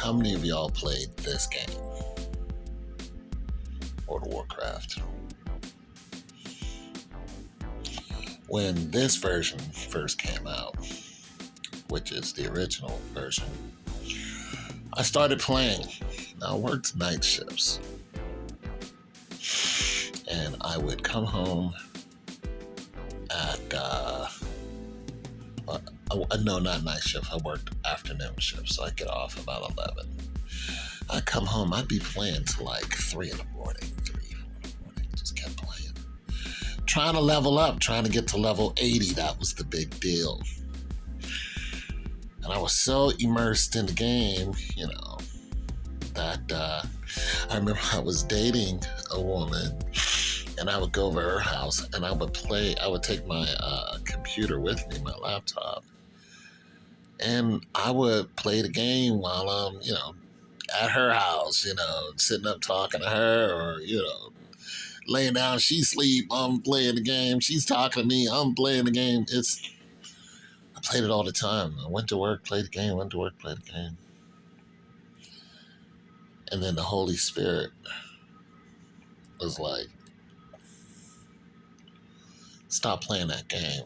how many of y'all played this game? World of Warcraft. When this version first came out, which is the original version, I started playing. Now, I worked night shifts. And I would come home at, no, not night shift. I worked afternoon shift, so I'd get off about 11. I'd come home, I'd be playing till like 3 in the morning, 3, 4 in the morning, just kept playing. Trying to level up, trying to get to level 80, that was the big deal. And I was so immersed in the game, that I remember I was dating a woman, and I would go over her house and I would take my computer with me, my laptop, and I would play the game while I'm, at her house, sitting up talking to her, or, laying down, she sleep, I'm playing the game, she's talking to me, I'm playing the game. I played it all the time. I went to work, played the game, went to work, played the game. And then the Holy Spirit was like, stop playing that game.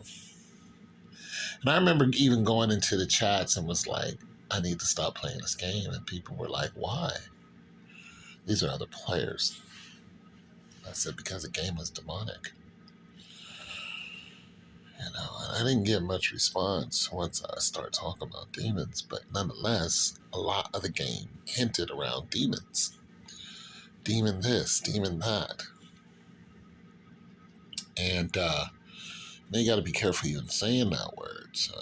And I remember even going into the chats and was like, I need to stop playing this game. And people were like, why? These are other players. I said, because the game was demonic. And I didn't get much response once I started talking about demons, but nonetheless, a lot of the game hinted around demons. Demon this, demon that. And then you got to be careful even saying that word. So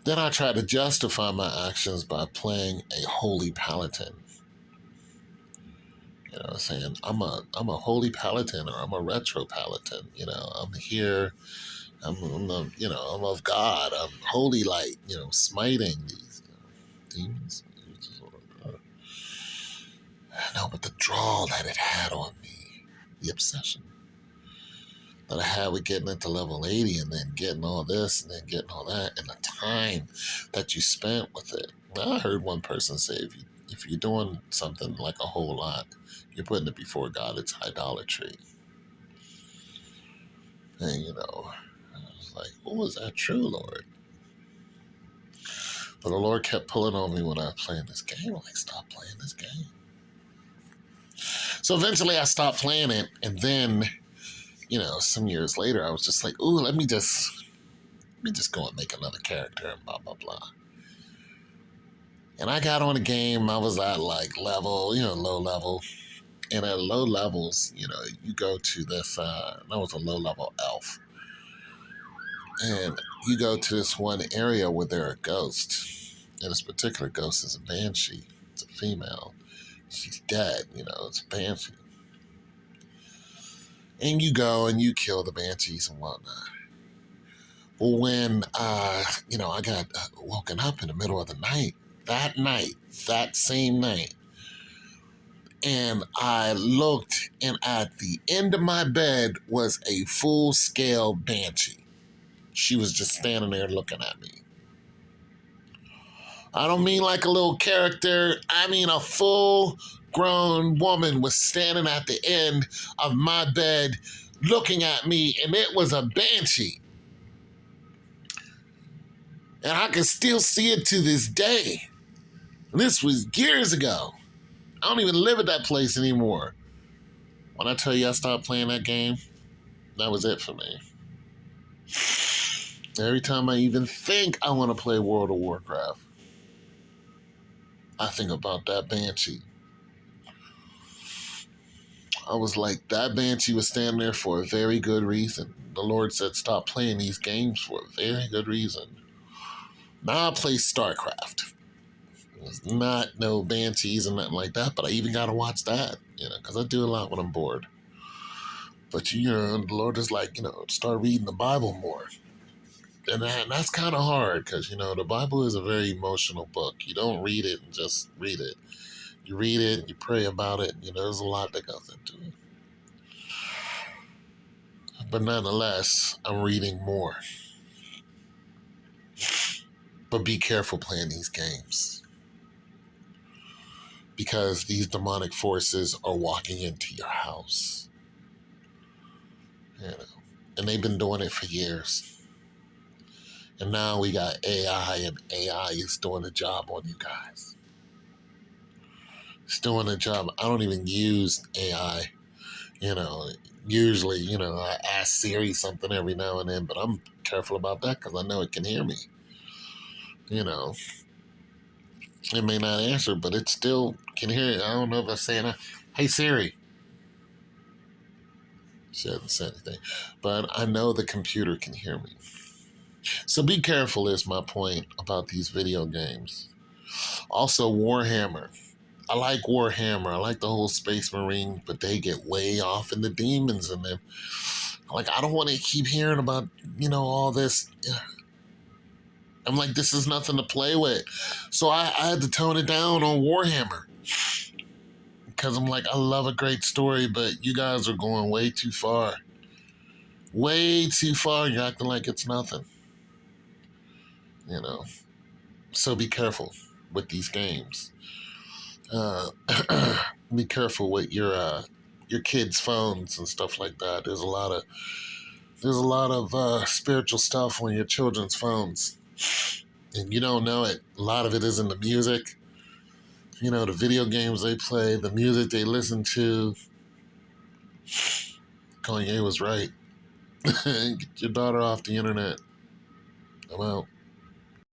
then I tried to justify my actions by playing a holy paladin. Saying I'm a holy paladin, or I'm a retro paladin. I'm here. I'm of God. I'm holy light. Smiting these demons. No, but the draw that it had on me, the obsession that I had with getting it to level 80 and then getting all this and then getting all that, and the time that you spent with it. Now, I heard one person say, if you're doing something like a whole lot, you're putting it before God, it's idolatry. And, I was like, well, was that true, Lord? But the Lord kept pulling on me when I was playing this game. I'm like, stop playing this game. So eventually I stopped playing it, and then, some years later, I was just like, ooh, let me just go and make another character and blah, blah, blah. And I got on a game, I was at like level, low level. And at low levels, you go to this, that was a low level elf. And you go to this one area where there are ghosts. And this particular ghost is a banshee. It's a female. She's dead, it's a banshee. And you go and you kill the banshees and whatnot. Well, when, I got woken up in the middle of the night, that same night, and I looked, and at the end of my bed was a full-scale banshee. She was just standing there looking at me. I don't mean like a little character. I mean a full-grown woman was standing at the end of my bed looking at me, and it was a banshee. And I can still see it to this day. This was years ago. I don't even live at that place anymore. When I tell you I stopped playing that game, that was it for me. Every time I even think I want to play World of Warcraft, I think about that banshee. I was like, that banshee was standing there for a very good reason. The Lord said, stop playing these games for a very good reason. Now I play StarCraft. There's not no banshees and nothing like that, but I even got to watch that, because I do a lot when I'm bored. But, the Lord is like, start reading the Bible more. And that's kind of hard because, the Bible is a very emotional book. You don't read it and just read it. You read it, you pray about it, there's a lot that goes into it. But nonetheless, I'm reading more. But be careful playing these games. because these demonic forces are walking into your house. You know, and they've been doing it for years. And now we got AI, and AI is doing a job on you guys. It's doing a job. I don't even use AI. You know, usually, I ask Siri something every now and then, but I'm careful about that because I know it can hear me. You know, it may not answer, but it still can hear it. I don't know if I'm saying, hey Siri. She hasn't said anything, but I know the computer can hear me. So be careful is my point about these video games. Also, Warhammer. I like Warhammer. I like the whole Space Marine, but they get way off in the demons in them. Like, I don't want to keep hearing about, all this. I'm like, this is nothing to play with. So I had to tone it down on Warhammer. Because I'm like, I love a great story, but you guys are going way too far. Way too far. You're acting like it's nothing. So be careful with these games. Be careful with your kids' phones and stuff like that. There's a lot of spiritual stuff on your children's phones, and you don't know it. A lot of it is in the music. The video games they play, the music they listen to. Kanye was right. Get your daughter off the internet. I'm out.